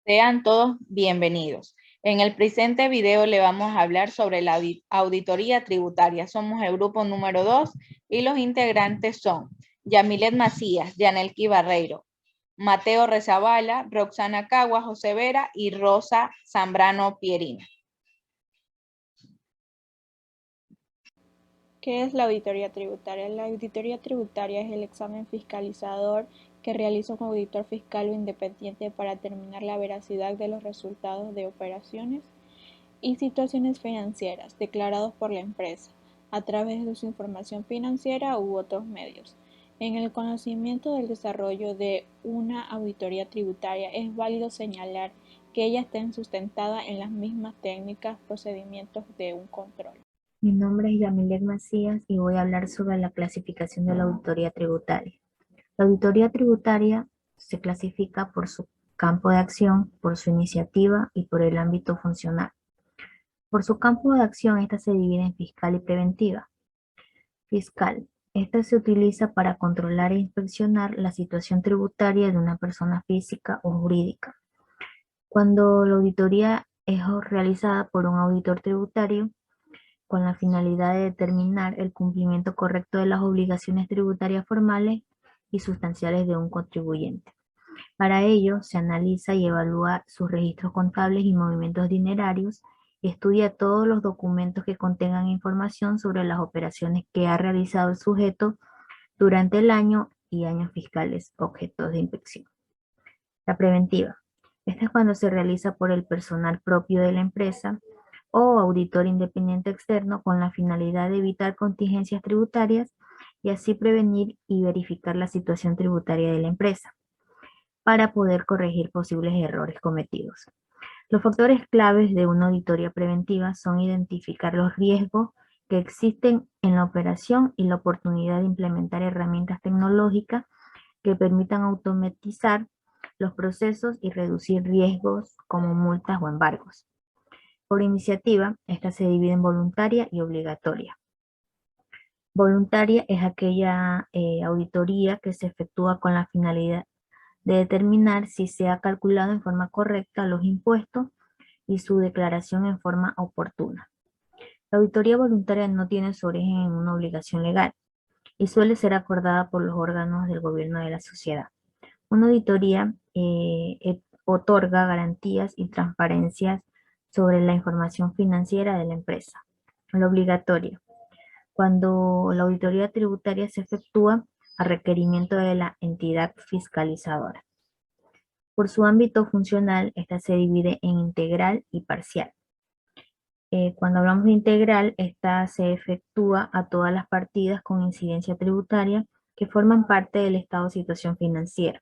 Sean todos bienvenidos. En el presente video le vamos a hablar sobre la auditoría tributaria. Somos el grupo número 2 y los integrantes son Yamilet Macías, Yanelki Barreiro, Mateo Rezabala, Roxana Cagua, José Vera y Rosa Zambrano Pierina. ¿Qué es la auditoría tributaria? La auditoría tributaria es el examen fiscalizador que realiza un auditor fiscal o independiente para determinar la veracidad de los resultados de operaciones y situaciones financieras declarados por la empresa a través de su información financiera u otros medios. En el conocimiento del desarrollo de una auditoría tributaria es válido señalar que ella esté sustentada en las mismas técnicas, procedimientos de un control. Mi nombre es Yamilet Macías y voy a hablar sobre la clasificación de la auditoría tributaria. La auditoría tributaria se clasifica por su campo de acción, por su iniciativa y por el ámbito funcional. Por su campo de acción, esta se divide en fiscal y preventiva. Fiscal. Esta se utiliza para controlar e inspeccionar la situación tributaria de una persona física o jurídica. Cuando la auditoría es realizada por un auditor tributario, con la finalidad de determinar el cumplimiento correcto de las obligaciones tributarias formales y sustanciales de un contribuyente. Para ello, se analiza y evalúa sus registros contables y movimientos dinerarios, estudia todos los documentos que contengan información sobre las operaciones que ha realizado el sujeto durante el año y años fiscales objetos de inspección. La preventiva. Esta es cuando se realiza por el personal propio de la empresa o auditor independiente externo con la finalidad de evitar contingencias tributarias y así prevenir y verificar la situación tributaria de la empresa para poder corregir posibles errores cometidos. Los factores claves de una auditoría preventiva son identificar los riesgos que existen en la operación y la oportunidad de implementar herramientas tecnológicas que permitan automatizar los procesos y reducir riesgos como multas o embargos. Por iniciativa, esta se divide en voluntaria y obligatoria. Voluntaria es aquella auditoría que se efectúa con la finalidad de determinar si se ha calculado en forma correcta los impuestos y su declaración en forma oportuna. La auditoría voluntaria no tiene su origen en una obligación legal y suele ser acordada por los órganos del gobierno de la sociedad. Una auditoría otorga garantías y transparencias sobre la información financiera de la empresa. Lo obligatorio. Cuando la auditoría tributaria se efectúa a requerimiento de la entidad fiscalizadora. Por su ámbito funcional, esta se divide en integral y parcial. Cuando hablamos de integral, esta se efectúa a todas las partidas con incidencia tributaria que forman parte del estado de situación financiera,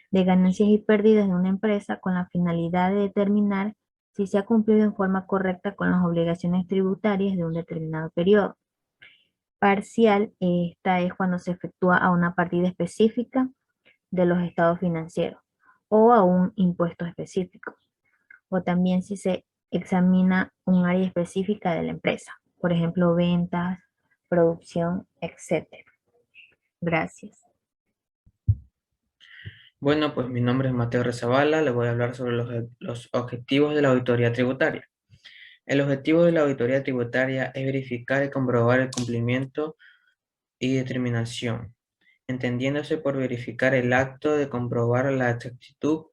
de ganancias y pérdidas de una empresa con la finalidad de determinar si se ha cumplido en forma correcta con las obligaciones tributarias de un determinado periodo. Parcial, esta es cuando se efectúa a una partida específica de los estados financieros o a un impuesto específico, o también si se examina un área específica de la empresa, por ejemplo, ventas, producción, etcétera. Gracias. Bueno, pues mi nombre es Mateo Rezabala, le voy a hablar sobre los objetivos de la auditoría tributaria. El objetivo de la auditoría tributaria es verificar y comprobar el cumplimiento y determinación, entendiéndose por verificar el acto de comprobar la exactitud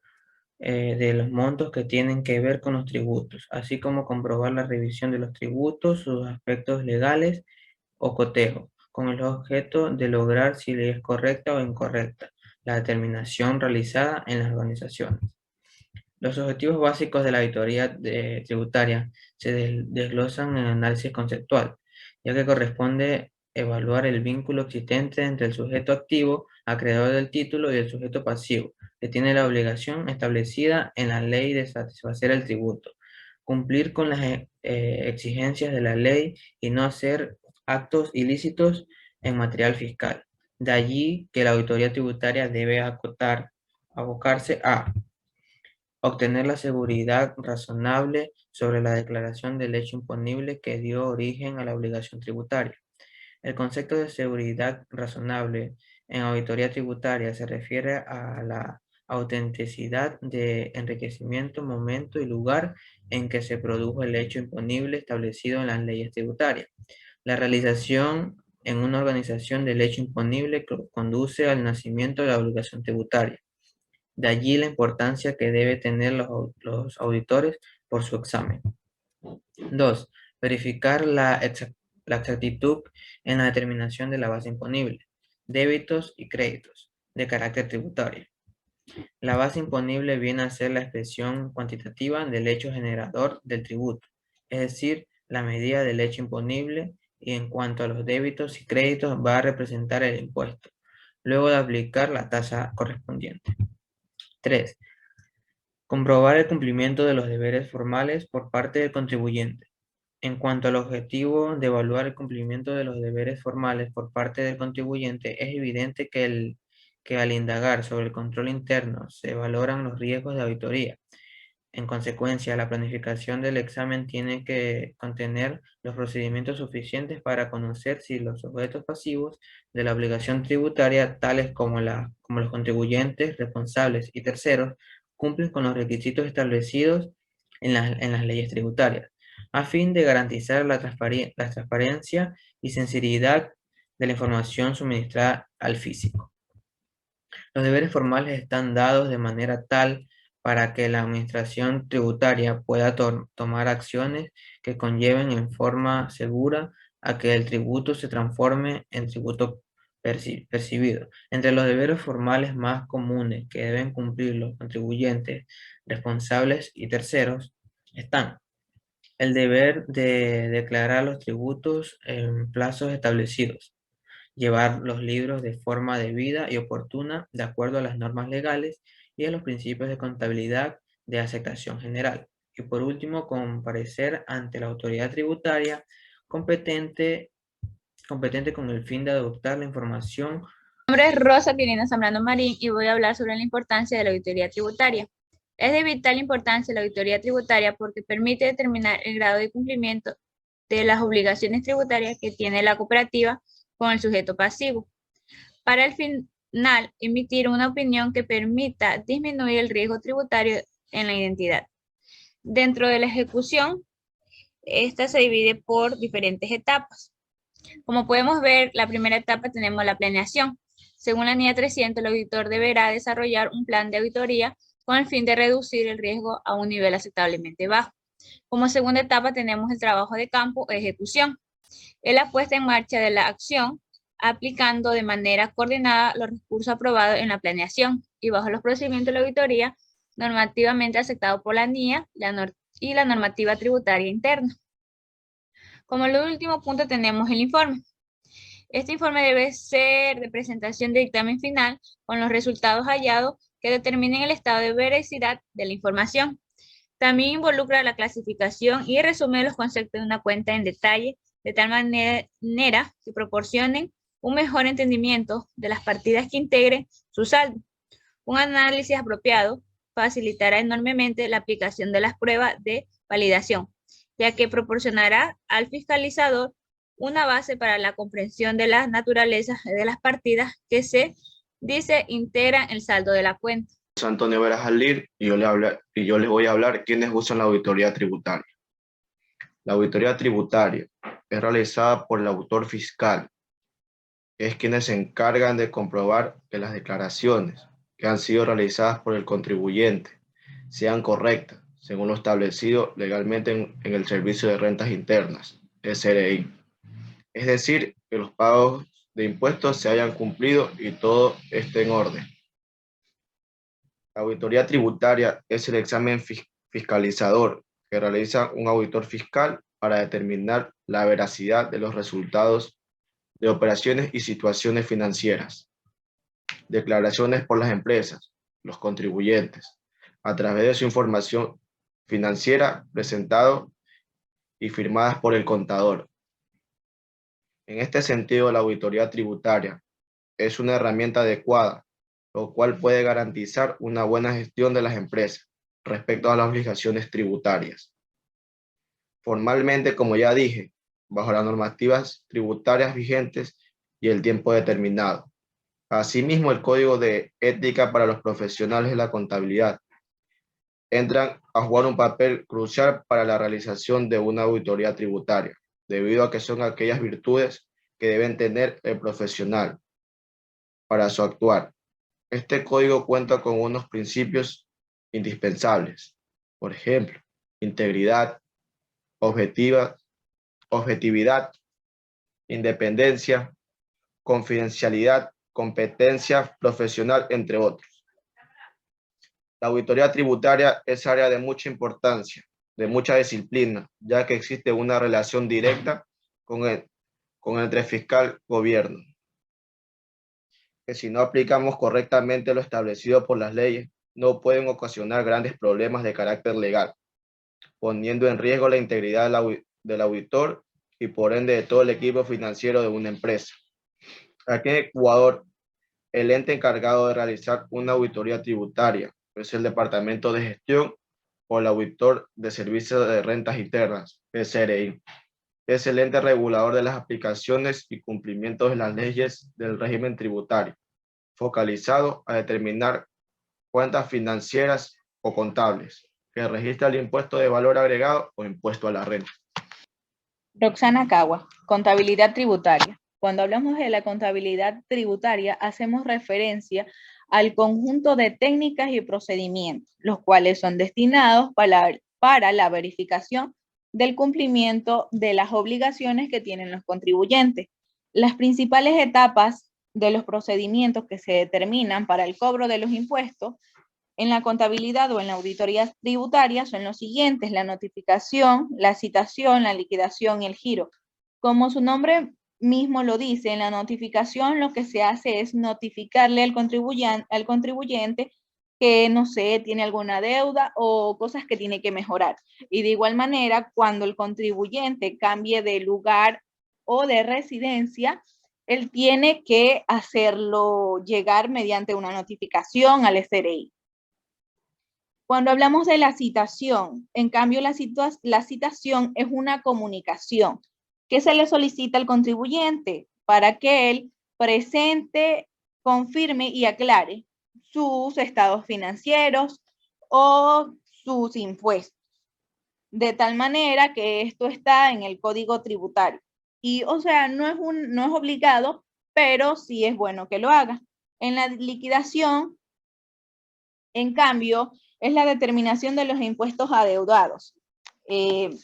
de los montos que tienen que ver con los tributos, así como comprobar la revisión de los tributos, sus aspectos legales o cotejo, con el objeto de lograr si es correcta o incorrecta la determinación realizada en las organizaciones. Los objetivos básicos de la auditoría tributaria se desglosan en análisis conceptual, ya que corresponde evaluar el vínculo existente entre el sujeto activo, acreedor del título, y el sujeto pasivo, que tiene la obligación establecida en la ley de satisfacer el tributo, cumplir con las exigencias de la ley y no hacer actos ilícitos en material fiscal. De allí que la auditoría tributaria debe abocarse a obtener la seguridad razonable sobre la declaración del hecho imponible que dio origen a la obligación tributaria. El concepto de seguridad razonable en auditoría tributaria se refiere a la autenticidad de enriquecimiento, momento y lugar en que se produjo el hecho imponible establecido en las leyes tributarias. La realización en una organización del hecho imponible conduce al nacimiento de la obligación tributaria. De allí la importancia que debe tener los auditores por su examen. 2. Verificar la exactitud en la determinación de la base imponible, débitos y créditos de carácter tributario. La base imponible viene a ser la expresión cuantitativa del hecho generador del tributo, es decir, la medida del hecho imponible, y en cuanto a los débitos y créditos va a representar el impuesto, luego de aplicar la tasa correspondiente. 3. Comprobar el cumplimiento de los deberes formales por parte del contribuyente. En cuanto al objetivo de evaluar el cumplimiento de los deberes formales por parte del contribuyente, es evidente que al indagar sobre el control interno se valoran los riesgos de auditoría. En consecuencia, la planificación del examen tiene que contener los procedimientos suficientes para conocer si los sujetos pasivos de la obligación tributaria, tales como los contribuyentes, responsables y terceros, cumplen con los requisitos establecidos en las leyes tributarias, a fin de garantizar la transparencia y sinceridad de la información suministrada al físico. Los deberes formales están dados de manera tal para que la administración tributaria pueda tomar acciones que conlleven en forma segura a que el tributo se transforme en tributo percibido. Entre los deberes formales más comunes que deben cumplir los contribuyentes, responsables y terceros están el deber de declarar los tributos en plazos establecidos, llevar los libros de forma debida y oportuna de acuerdo a las normas legales y a los principios de contabilidad de aceptación general. Y por último, comparecer ante la autoridad tributaria competente con el fin de adoptar la información. Mi nombre es Rosa Pirina Zambrano Marín y voy a hablar sobre la importancia de la auditoría tributaria. Es de vital importancia la auditoría tributaria porque permite determinar el grado de cumplimiento de las obligaciones tributarias que tiene la cooperativa con el sujeto pasivo, para al final emitir una opinión que permita disminuir el riesgo tributario en la identidad. Dentro de la ejecución, esta se divide por diferentes etapas. Como podemos ver, la primera etapa tenemos la planeación. Según la NIA 300, el auditor deberá desarrollar un plan de auditoría con el fin de reducir el riesgo a un nivel aceptablemente bajo. Como segunda etapa tenemos el trabajo de campo o ejecución. Es la puesta en marcha de la acción, aplicando de manera coordinada los recursos aprobados en la planeación y bajo los procedimientos de la auditoría normativamente aceptados por la NIA y la normativa tributaria interna. Como último punto tenemos el informe. Este informe debe ser de presentación de dictamen final con los resultados hallados que determinen el estado de veracidad de la información. También involucra la clasificación y resumen los conceptos de una cuenta en detalle, de tal manera que proporcionen un mejor entendimiento de las partidas que integren su saldo. Un análisis apropiado facilitará enormemente la aplicación de las pruebas de validación, ya que proporcionará al fiscalizador una base para la comprensión de las naturalezas de las partidas que se integran el saldo de la cuenta. Soy Antonio Veras Alir y yo les voy a hablar quiénes usan la auditoría tributaria. La auditoría tributaria es realizada por el auditor fiscal. Es quienes se encargan de comprobar que las declaraciones que han sido realizadas por el contribuyente sean correctas, según lo establecido legalmente en el Servicio de Rentas Internas, SRI. Es decir, que los pagos de impuestos se hayan cumplido y todo esté en orden. La auditoría tributaria es el examen fiscalizador que realiza un auditor fiscal para determinar la veracidad de los resultados de operaciones y situaciones financieras, declaraciones por las empresas, los contribuyentes, a través de su información financiera presentado y firmadas por el contador. En este sentido, la auditoría tributaria es una herramienta adecuada, lo cual puede garantizar una buena gestión de las empresas respecto a las obligaciones tributarias. Formalmente, como ya dije, bajo las normativas tributarias vigentes y el tiempo determinado. Asimismo, el Código de Ética para los profesionales de la contabilidad entran a jugar un papel crucial para la realización de una auditoría tributaria, debido a que son aquellas virtudes que deben tener el profesional para su actuar. Este código cuenta con unos principios indispensables, por ejemplo, integridad, objetividad, independencia, confidencialidad, competencia profesional, entre otros. La auditoría tributaria es área de mucha importancia, de mucha disciplina, ya que existe una relación directa con entre fiscal y gobierno, que si no aplicamos correctamente lo establecido por las leyes, no pueden ocasionar grandes problemas de carácter legal, poniendo en riesgo la integridad del auditor y por ende de todo el equipo financiero de una empresa. Aquí en Ecuador, el ente encargado de realizar una auditoría tributaria es el Departamento de Gestión o el Auditor de Servicios de Rentas Internas, SRI. Es el ente regulador de las aplicaciones y cumplimientos de las leyes del régimen tributario, focalizado a determinar cuentas financieras o contables, que registra el impuesto de valor agregado o impuesto a la renta. Roxana Cagua, contabilidad tributaria. Cuando hablamos de la contabilidad tributaria, hacemos referencia al conjunto de técnicas y procedimientos, los cuales son destinados para la verificación del cumplimiento de las obligaciones que tienen los contribuyentes. Las principales etapas de los procedimientos que se determinan para el cobro de los impuestos en la contabilidad o en la auditoría tributaria son los siguientes: la notificación, la citación, la liquidación y el giro. Como su nombre mismo lo dice, en la notificación lo que se hace es notificarle al contribuyente que, no sé, tiene alguna deuda o cosas que tiene que mejorar. Y de igual manera, cuando el contribuyente cambie de lugar o de residencia, él tiene que hacerlo llegar mediante una notificación al SRI. Cuando hablamos de la citación, en cambio, la citación es una comunicación que se le solicita al contribuyente para que él presente, confirme y aclare sus estados financieros o sus impuestos, de tal manera que esto está en el Código Tributario. Y, o sea, no es obligado, pero sí es bueno que lo haga. En la liquidación, en cambio, es la determinación de los impuestos adeudados, que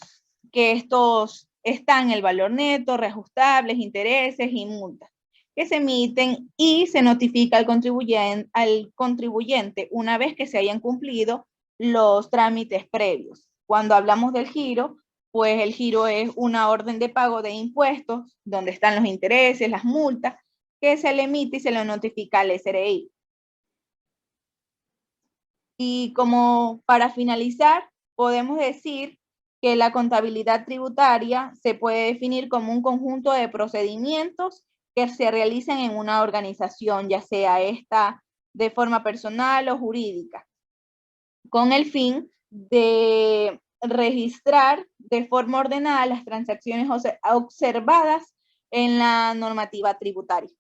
estos están el valor neto, reajustables, intereses y multas, que se emiten y se notifica al contribuyente una vez que se hayan cumplido los trámites previos. Cuando hablamos del giro, pues el giro es una orden de pago de impuestos, donde están los intereses, las multas, que se le emite y se le notifica al SRI. Y como para finalizar, podemos decir que la contabilidad tributaria se puede definir como un conjunto de procedimientos que se realizan en una organización, ya sea esta de forma personal o jurídica, con el fin de registrar de forma ordenada las transacciones observadas en la normativa tributaria.